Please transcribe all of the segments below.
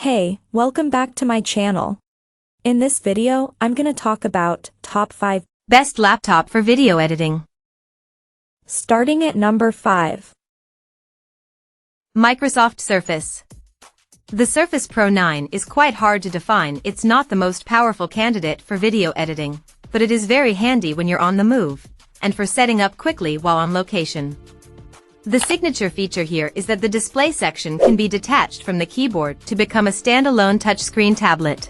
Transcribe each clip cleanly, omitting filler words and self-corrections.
Hey, welcome back to my channel. In this video, I'm gonna talk about top 5 best laptop for video editing. Starting at number 5. Microsoft Surface. The Surface Pro 9 is quite hard to define. It's not the most powerful candidate for video editing, but it is very handy when you're on the move, and for setting up quickly while on location. The signature feature here is that the display section can be detached from the keyboard to become a standalone touchscreen tablet.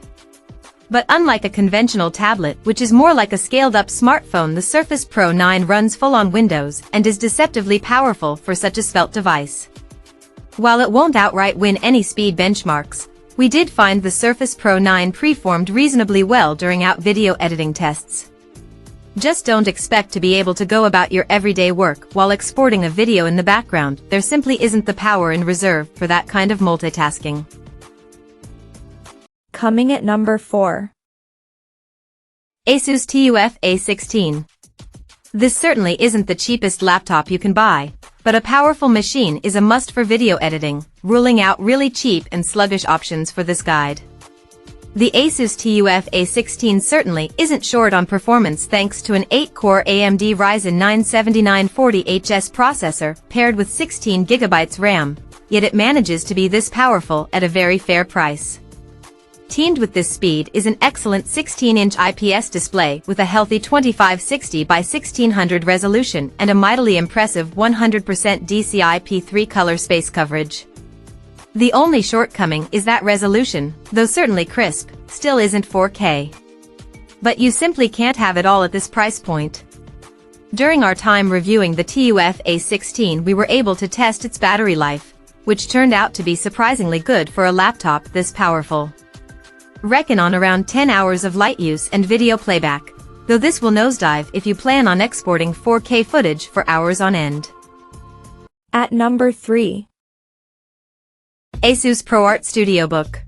But unlike a conventional tablet, which is more like a scaled-up smartphone, the Surface Pro 9 runs full-on Windows and is deceptively powerful for such a svelte device. While it won't outright win any speed benchmarks, we did find the Surface Pro 9 performed reasonably well during video editing tests. Just don't expect to be able to go about your everyday work while exporting a video in the background. There simply isn't the power in reserve for that kind of multitasking. Coming at number 4. Asus TUF A16. This certainly isn't the cheapest laptop you can buy, but a powerful machine is a must for video editing, ruling out really cheap and sluggish options for this guide. The Asus TUF A16 certainly isn't short on performance thanks to an 8-core AMD Ryzen 9 7940HS processor paired with 16GB RAM, yet it manages to be this powerful at a very fair price. Teamed with this speed is an excellent 16-inch IPS display with a healthy 2560 by 1600 resolution and a mightily impressive 100% DCI-P3 color space coverage. The only shortcoming is that resolution, though certainly crisp, still isn't 4K. But you simply can't have it all at this price point. During our time reviewing the TUF A16, we were able to test its battery life, which turned out to be surprisingly good for a laptop this powerful. Reckon on around 10 hours of light use and video playback, though this will nosedive if you plan on exporting 4K footage for hours on end. At number 3. Asus ProArt Studiobook.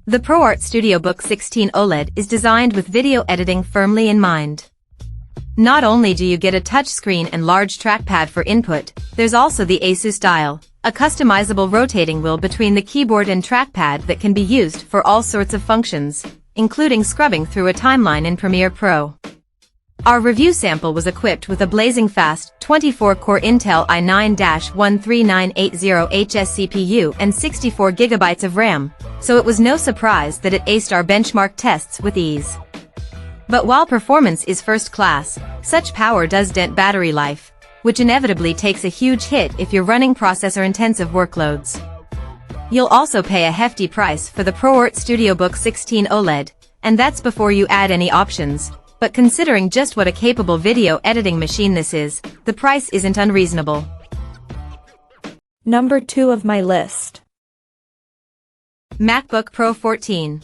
The ProArt Studiobook 16 OLED is designed with video editing firmly in mind. Not only do you get a touchscreen and large trackpad for input, there's also the Asus dial, a customizable rotating wheel between the keyboard and trackpad that can be used for all sorts of functions, including scrubbing through a timeline in Premiere Pro. Our review sample was equipped with a blazing fast 24-core Intel i9-13980HS CPU and 64GB of RAM, so it was no surprise that it aced our benchmark tests with ease. But while performance is first class, such power does dent battery life, which inevitably takes a huge hit if you're running processor-intensive workloads. You'll also pay a hefty price for the ProArt Studiobook 16 OLED, and that's before you add any options. But considering just what a capable video editing machine this is, the price isn't unreasonable. Number 2 of my list. MacBook Pro 14.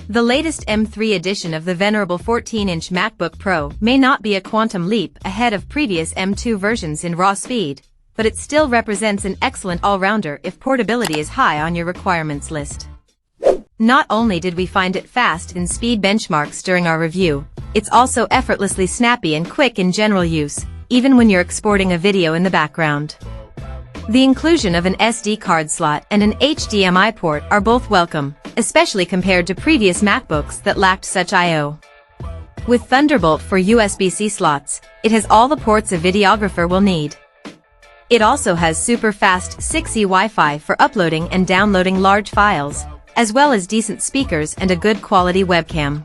The latest M3 edition of the venerable 14-inch MacBook Pro may not be a quantum leap ahead of previous M2 versions in raw speed, but it still represents an excellent all-rounder if portability is high on your requirements list. Not only did we find it fast in speed benchmarks during our review, it's also effortlessly snappy and quick in general use, even when you're exporting a video in the background. The inclusion of an SD card slot and an HDMI port are both welcome, especially compared to previous MacBooks that lacked such I/O. With Thunderbolt for USB-C slots, it has all the ports a videographer will need. It also has super fast 6E Wi-Fi for uploading and downloading large files, as well as decent speakers and a good quality webcam.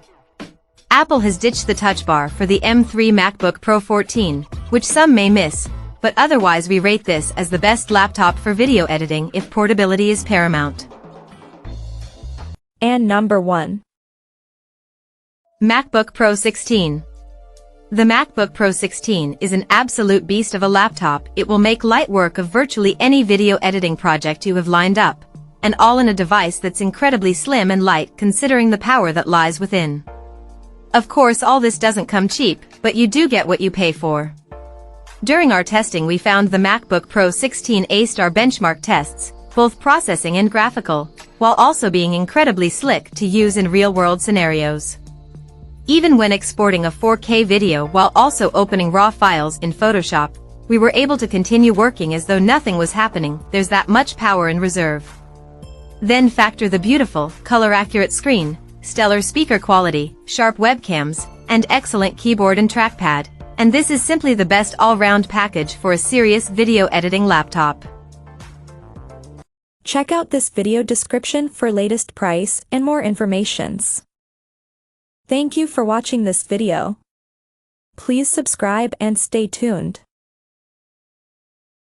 Apple has ditched the Touch Bar for the M3 MacBook Pro 14, which some may miss, but otherwise we rate this as the best laptop for video editing if portability is paramount. And number 1. MacBook Pro 16. The MacBook Pro 16 is an absolute beast of a laptop. It will make light work of virtually any video editing project you have lined up, and all in a device that's incredibly slim and light considering the power that lies within. Of course, all this doesn't come cheap, but you do get what you pay for. During our testing we found the MacBook Pro 16 aced our benchmark tests, both processing and graphical, while also being incredibly slick to use in real-world scenarios. Even when exporting a 4K video while also opening raw files in Photoshop, we were able to continue working as though nothing was happening. There's that much power in reserve. Then factor the beautiful, color-accurate screen, stellar speaker quality, sharp webcams, and excellent keyboard and trackpad, and this is simply the best all-round package for a serious video editing laptop. Check out this video description for latest price and more informations. Thank you for watching this video. Please subscribe and stay tuned.